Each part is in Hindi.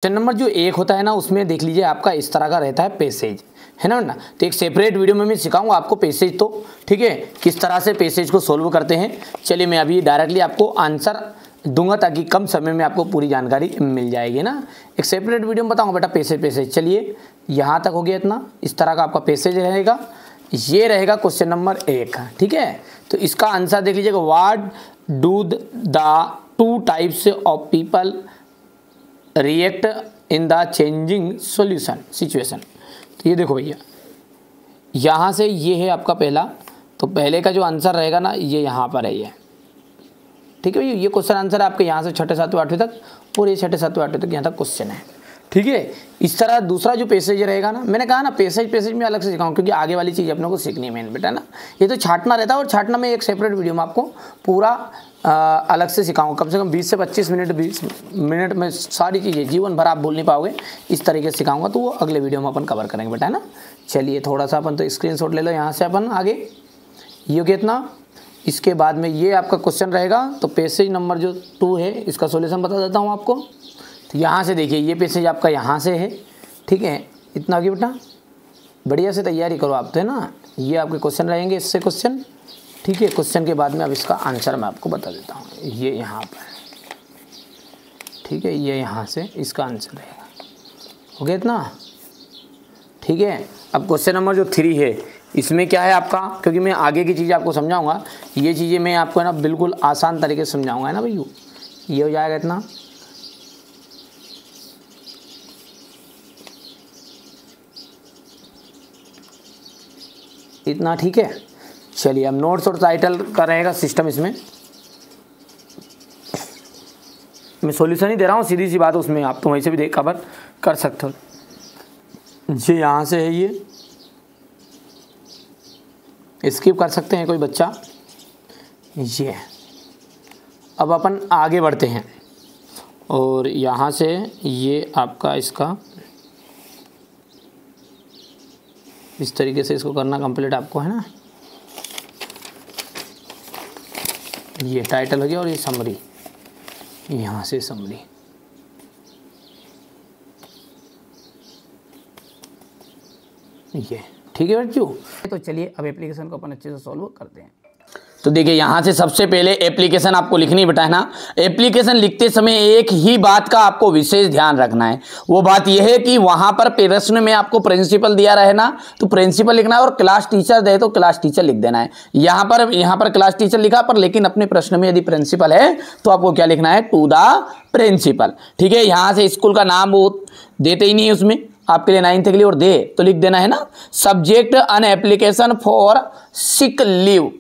क्वेश्चन नंबर जो 1 होता है ना, उसमें देख लीजिए आपका इस तरह का रहता है पैसेज, है ना। तो एक सेपरेट वीडियो में मैं सिखाऊंगा आपको पैसेज, तो ठीक है, किस तरह से पैसेज को सोल्व करते हैं। चलिए मैं अभी डायरेक्टली आपको आंसर दूंगा ताकि कम समय में आपको पूरी जानकारी मिल जाएगी ना। एक सेपरेट वीडियो में बताऊंगा बेटा पैसेज। चलिए यहाँ तक हो गया इतना, इस तरह का आपका पैसेज रहेगा। ये रहेगा क्वेश्चन नंबर 1, ठीक है। तो इसका आंसर देख लीजिएगा, what do the two types of people react in the changing solution situation. तो ये देखो भैया, यहाँ से ये है आपका पहला, तो पहले का जो आंसर रहेगा ना ये यहाँ पर है ये, ठीक है भैया। ये क्वेश्चन आंसर आपके यहाँ से 6ठे 7वें 8वें तक, और ये 6ठे 7वें 8वें तक यहाँ तक क्वेश्चन है, ठीक है। इस तरह दूसरा जो पैसेज रहेगा ना, मैंने कहा ना पैसेज में अलग से सिखाऊं क्योंकि आगे वाली चीज़ अपने को सीखनी है मेन बेटा ना। ये तो छाटना रहता है, और छाटना में एक सेपरेट वीडियो में आपको पूरा अलग से सिखाऊंगा। कम से कम 20 से 25 मिनट 20 मिनट में सारी चीज़ें जीवन भर आप बोल नहीं पाओगे, इस तरीके से सिखाऊंगा, तो वो अगले वीडियो में अपन कवर करेंगे बेटा, है ना। चलिए थोड़ा सा अपन तो स्क्रीनशॉट ले लो यहाँ से अपन आगे, ये कितना, इसके बाद में ये आपका क्वेश्चन रहेगा। तो पैसेज नंबर जो 2 है इसका सॉल्यूशन बता देता हूँ आपको। तो यहाँ से देखिए, ये पैसेज आपका यहाँ से है, ठीक है। इतना आगे बेटा बढ़िया से तैयारी करो आप, तो है ना। ये आपके क्वेश्चन रहेंगे, इससे क्वेश्चन, ठीक है। क्वेश्चन के बाद में अब इसका आंसर मैं आपको बता देता हूँ। ये यहाँ पर, ठीक है, ये यहाँ से इसका आंसर रहेगा, हो गया इतना, ठीक है। अब क्वेश्चन नंबर जो 3 है, इसमें क्या है आपका, क्योंकि मैं आगे की चीज़ें आपको समझाऊंगा, ये चीज़ें मैं आपको है ना बिल्कुल आसान तरीके से समझाऊंगा, है ना भैया। ये हो जाएगा इतना, इतना, ठीक है। चलिए अब नोट्स और टाइटल का रहेगा सिस्टम, इसमें मैं सॉल्यूशन ही दे रहा हूँ, सीधी सी बात है, उसमें आप तो वहीं से भी कवर कर सकते हो। ये यहाँ से है, ये स्किप कर सकते हैं कोई बच्चा। ये अब अपन आगे बढ़ते हैं, और यहाँ से ये आपका इसका इस तरीके से इसको करना कंप्लीट आपको, है ना। ये टाइटल हो गया, और ये समरी, यहाँ से समरी, ये ठीक है बच्चों। तो चलिए अब एप्लीकेशन को अपन अच्छे से सॉल्व करते हैं। तो देखिए यहाँ से सबसे पहले एप्लीकेशन आपको लिखनी बेटा, है ना। एप्लीकेशन लिखते समय एक ही बात का आपको विशेष ध्यान रखना है, वो बात यह है कि वहां पर प्रश्न में आपको प्रिंसिपल दिया रहे ना, तो प्रिंसिपल लिखना है, और क्लास टीचर दे तो क्लास टीचर लिख देना है। यहाँ पर क्लास टीचर लिखा, पर लेकिन अपने प्रश्न में यदि प्रिंसिपल है तो आपको क्या लिखना है, टू द प्रिंसिपल, ठीक है। यहाँ से स्कूल का नाम वो देते ही नहीं है उसमें, आपके लिए 9th के लिए, और दे तो लिख देना है ना। Subject an application for sick leave,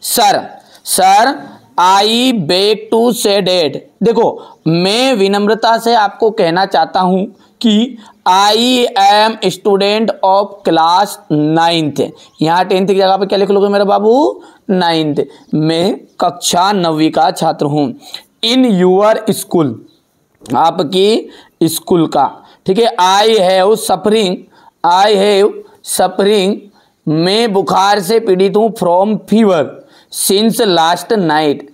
sir I beg to say that. देखो मैं विनम्रता से आपको कहना चाहता हूं कि I am student of class 9th। यहाँ 10th की जगह पे क्या लिख लोगे मेरे बाबू, 9th। मैं कक्षा 9वीं का छात्र हूं। इन यूर स्कूल, आपकी स्कूल का, ठीक है। आई हैव सफरिंग, मैं बुखार से पीड़ित हूँ, from fever since last night,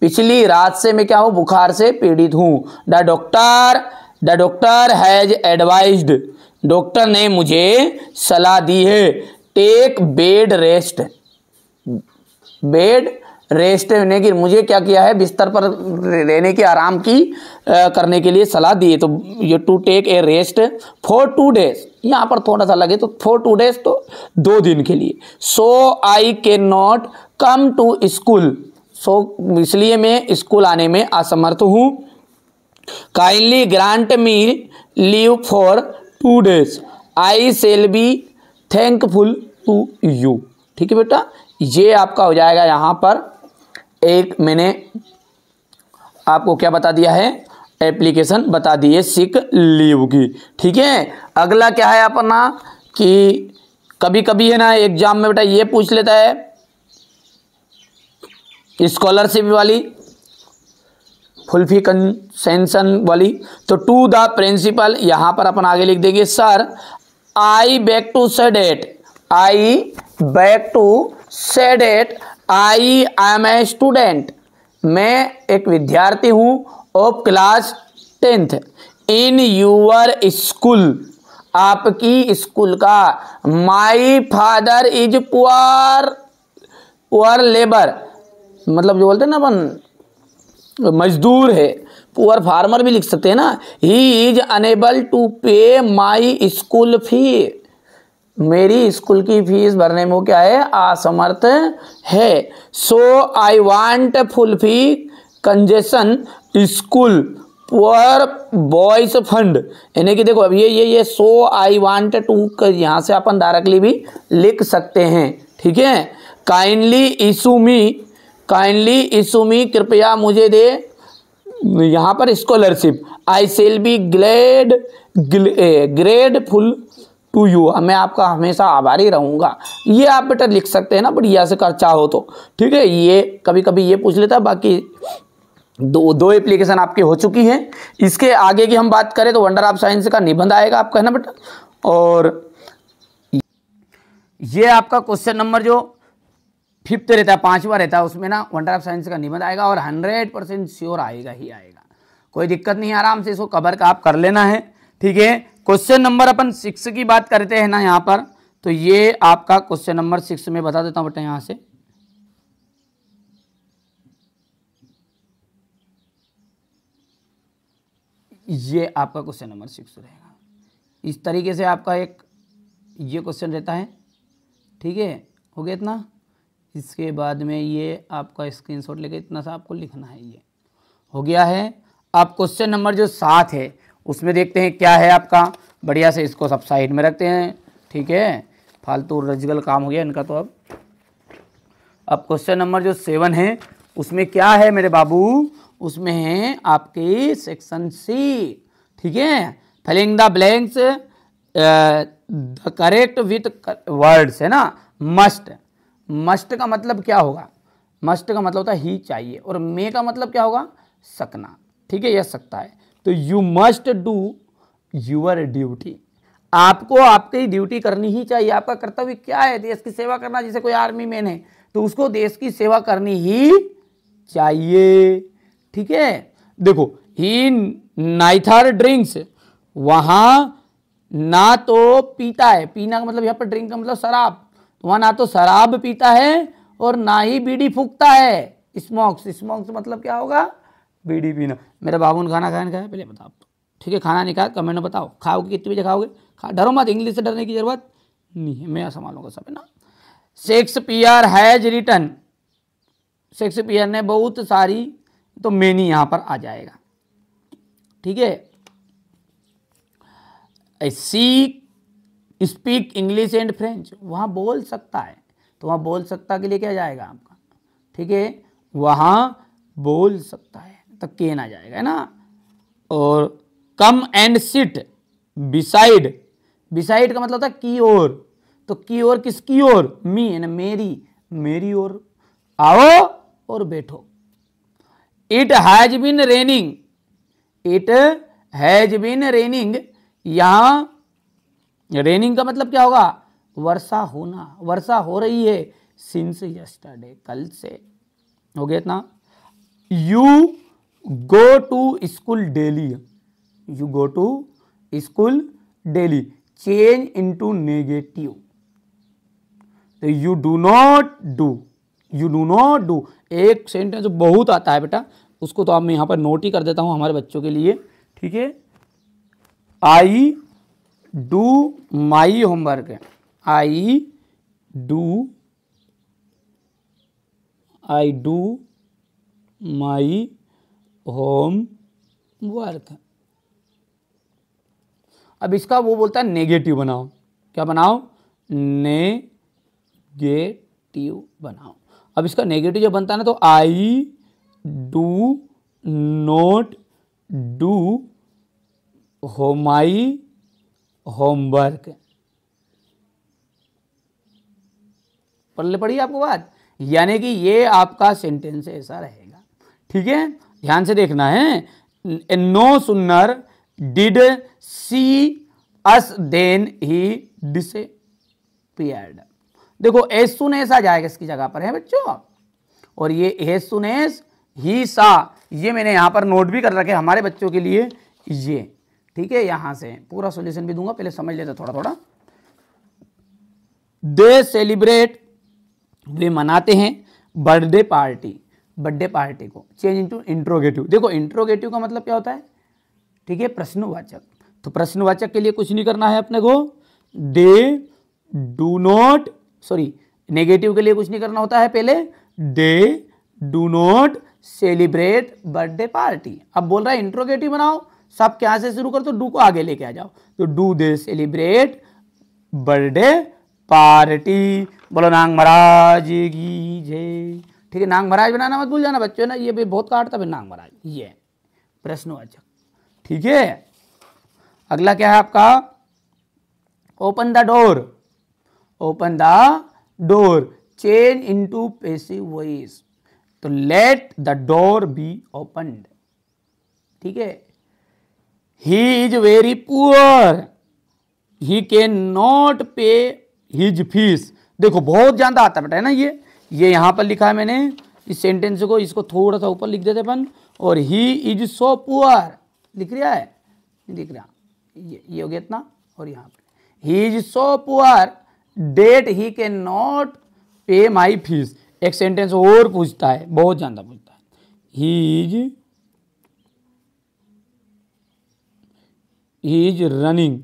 पिछली रात से मैं क्या हूँ, बुखार से पीड़ित हूँ। The doctor has advised, doctor ने मुझे सलाह दी है, टेक बेड रेस्ट होने की, मुझे क्या किया है, बिस्तर पर रहने की, आराम की करने के लिए सलाह दी है। तो ये to take a rest for 2 days, यहाँ पर थोड़ा सा लगे तो फॉर 2 days, तो 2 दिन के लिए। So I can not come to school, so इसलिए मैं स्कूल आने में असमर्थ हूँ। Kindly grant me leave for 2 days, I shall be thankful to you, ठीक है बेटा। ये आपका हो जाएगा, यहाँ पर एक मैंने आपको क्या बता दिया है, एप्लीकेशन बता दी है सिक लीव की, ठीक है। अगला क्या है अपना, कि कभी कभी है ना एग्जाम में बेटा ये पूछ लेता है स्कॉलरशिप वाली, फुलफी कंसेंशन वाली। तो टू द प्रिंसिपल, यहाँ पर अपन आगे लिख देंगे, sir I beg to say that, I am a student, मैं एक विद्यार्थी हूँ, of class 10th, in your school, आपकी स्कूल का। My father is poor, poor labour मतलब जो बोलते हैं ना अपन मजदूर है, पुअर फार्मर भी लिख सकते हैं ना। ही इज अनेबल टू पे माई स्कूल फी, मेरी स्कूल की फीस भरने में वो क्या है, असमर्थ है। So I want full fee concession school poor boys fund, यानी कि देखो अब ये सो आई वांट टू यहाँ से अपन डायरेक्टली भी लिख सकते हैं, ठीक है। काइंडली इशू मी, कृपया मुझे दे यहाँ पर scholarship. I shall be grateful to you, मैं आपका हमेशा आभारी रहूँगा। ये आप बेटा लिख सकते हैं ना बढ़िया से कर चाहो तो, ठीक है। ये कभी कभी ये पूछ लेता, बाकी दो एप्लीकेशन आपकी हो चुकी हैं। इसके आगे की हम बात करें तो वंडर ऑफ साइंस का निबंध आएगा आपका, है ना बेटा। और ये आपका क्वेश्चन नंबर जो 5th रहता है, 5वां रहता है, उसमें ना वंडर ऑफ साइंस का निबंध आएगा और 100% श्योर आएगा ही आएगा, कोई दिक्कत नहीं, आराम से इसको कवर का आप कर लेना है, ठीक है। क्वेश्चन नंबर अपन 6 की बात करते हैं ना यहाँ पर, तो ये आपका क्वेश्चन नंबर 6 में बता देता हूँ बेटा यहाँ से। ये आपका क्वेश्चन नंबर 6 रहेगा, इस तरीके से आपका एक ये क्वेश्चन रहता है, ठीक है। हो गया इतना, इसके बाद में ये आपका स्क्रीनशॉट लेके इतना सा आपको लिखना है, ये हो गया है। अब क्वेश्चन नंबर जो 7 है उसमें देखते हैं क्या है आपका, बढ़िया से इसको सब साइड में रखते हैं, ठीक है, फालतू रजगल काम हो गया इनका। तो अब क्वेश्चन नंबर जो 7 है उसमें क्या है मेरे बाबू, उसमें है आपकी सेक्शन सी, ठीक है। Filling the blanks the correct with words, है ना। मस्ट का मतलब क्या होगा, मस्ट का मतलब होता है ही चाहिए, और मे का मतलब क्या होगा, सकना, ठीक है, यह सकता है। तो you must do your duty, आपको आपकी ड्यूटी करनी ही चाहिए। आपका कर्तव्य क्या है, देश की सेवा करना। जैसे कोई आर्मी मैन है तो उसको देश की सेवा करनी ही चाहिए, ठीक है। देखो ही नाइथर ड्रिंक्स, वहां ना तो पीता है, पीना का मतलब यहाँ पर ड्रिंक का मतलब शराब, तो वहां ना तो शराब पीता है और ना ही बीड़ी फूकता है, स्मोक्स मतलब क्या होगा, बीड़ी पीना। मेरे बाबू ने खाना खाया पहले बताओ, ठीक है, खाना नहीं खाया कमेंट में बताओ, खाओगे कितने बजे खाओगे, डरो मत, इंग्लिश से डरने की जरूरत नहीं है, मैं संभालूंगा सब, है ना। शेक्सपियर हैज रिटन, शेक्सपियर ने बहुत सारी, तो मेनी यहां पर आ जाएगा, ठीक है। सी स्पीक इंग्लिश एंड फ्रेंच, वहां बोल सकता है, तो वहां बोल सकता के लिए क्या जाएगा आपका, ठीक है, वहां बोल सकता है तो केन आ जाएगा, है ना। और come and sit beside, beside का मतलब होता है की ओर, तो की ओर किसकी ओर, मी है ना, मेरी ओर आओ और बैठो। It has been raining, it has been raining, यहां रेनिंग का मतलब क्या होगा, वर्षा होना, वर्षा हो रही है, सिंस यस्टरडे, कल से। हो गया इतना। You go to school daily, you go to school daily, change into negative, तो you do not do, you do not do. एक सेंटेंस बहुत आता है बेटा, उसको तो आप मैं यहाँ पर नोट ही कर देता हूँ हमारे बच्चों के लिए, ठीक है। I do my homework, I do my home work. अब इसका वो बोलता है नेगेटिव बनाओ, क्या बनाओ, नेगेटिव बनाओ। अब इसका नेगेटिव जो बनता है ना, तो I do not do my homework, पढ़ पढ़िए आपको बात, यानी कि ये आपका सेंटेंस ऐसा रहेगा, ठीक है, ध्यान से देखना है। No sooner did see us then he disappeared, देखो एज सुन एस आ जाएगा इसकी जगह पर, है बच्चों, और ये एज सुन एस ही सा, ये मैंने यहां पर नोट भी कर रखे हमारे बच्चों के लिए, ये ठीक है, यहाँ से पूरा सॉल्यूशन भी दूंगा, पहले समझ लेते थोड़ा थोड़ा। दे सेलिब्रेट, वे मनाते हैं बर्थडे पार्टी, बर्थडे पार्टी को चेंज इनटू इंट्रोगेटिव। देखो इंट्रोगेटिव का मतलब क्या होता है, ठीक है, प्रश्नवाचक। तो प्रश्नवाचक के लिए कुछ नहीं करना है अपने को, they do not, sorry negative के लिए कुछ नहीं करना होता है, पहले they do not celebrate birthday party. अब बोल रहा है इंट्रोगेटिव बनाओ, सब क्या से शुरू कर, तो डू को आगे लेके आ जाओ, तो do they celebrate birthday party. बोलो नांग महाराज की जय। ठीक है, नांग महाराज बनाना मत भूल जाना बच्चों ना, ये भी बहुत काटता है नांग महाराज, ये प्रश्नवाचक। ठीक है, अगला क्या है आपका, open the door, open the door change into passive voice, तो let the door be opened. ठीक है, he is very poor, he can not pay his fees. देखो बहुत ज्यादा आता बेटा है ना, ये यहां पर लिखा है मैंने इस सेंटेंस को, इसको थोड़ा सा ऊपर लिख देते अपन, और ही इज सो पुअर लिख रहा है, नहीं दिख रहा, ये हो गया इतना, और यहाँ पर he is so poor that he can not pay my fees. एक सेंटेंस और पूछता है, बहुत ज्यादा पूछता है, he is running,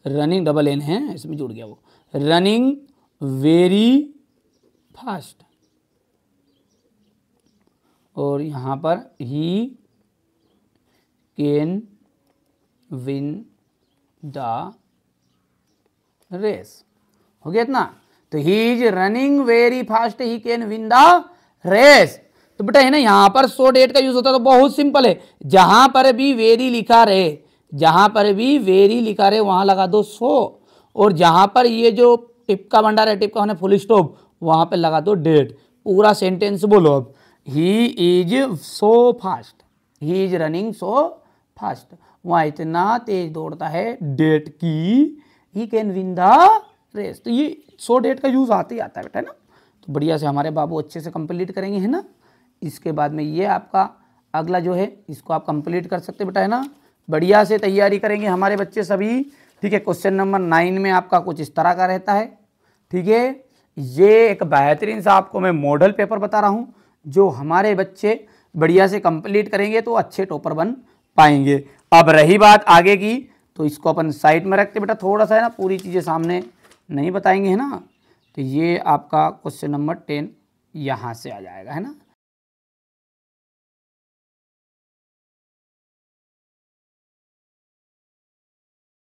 running double N है इसमें जुड़ गया वो, रनिंग वेरी फास्ट, और यहां पर he can win the race. हो गया इतना, तो he is running very fast, he can win the race. तो बेटा है ना, यहां पर सो डेट का यूज होता है, तो बहुत सिंपल है, जहां पर भी वेरी लिखा रहे, जहां पर भी वेरी लिखा रहे वहां लगा दो सो, और जहां पर ये जो टिप का भंडार है, टिप का होने फुल स्टॉप, वहां पर लगा दो डेट। पूरा सेंटेंस बोलो अब, he is so fast, he is running so fast, वहां इतना तेज दौड़ता है डेट की, he can win the race. तो ये सो डेट का यूज आते ही आता है बेटा है ना। तो बढ़िया से हमारे बाबू अच्छे से कंप्लीट करेंगे है ना। इसके बाद में ये आपका अगला जो है इसको आप कंप्लीट कर सकते बेटा है ना, बढ़िया से तैयारी करेंगे हमारे बच्चे सभी। ठीक है, क्वेश्चन नंबर 9 में आपका कुछ इस तरह का रहता है। ठीक है, ये एक बेहतरीन सा आपको मैं मॉडल पेपर बता रहा हूँ, जो हमारे बच्चे बढ़िया से कंप्लीट करेंगे तो अच्छे टॉपर बन पाएंगे। अब रही बात आगे की, तो इसको अपन साइड में रखते बेटा, थोड़ा सा है ना, पूरी चीज़ें सामने नहीं बताएंगे है ना। तो ये आपका क्वेश्चन नंबर 10 यहाँ से आ जाएगा है ना।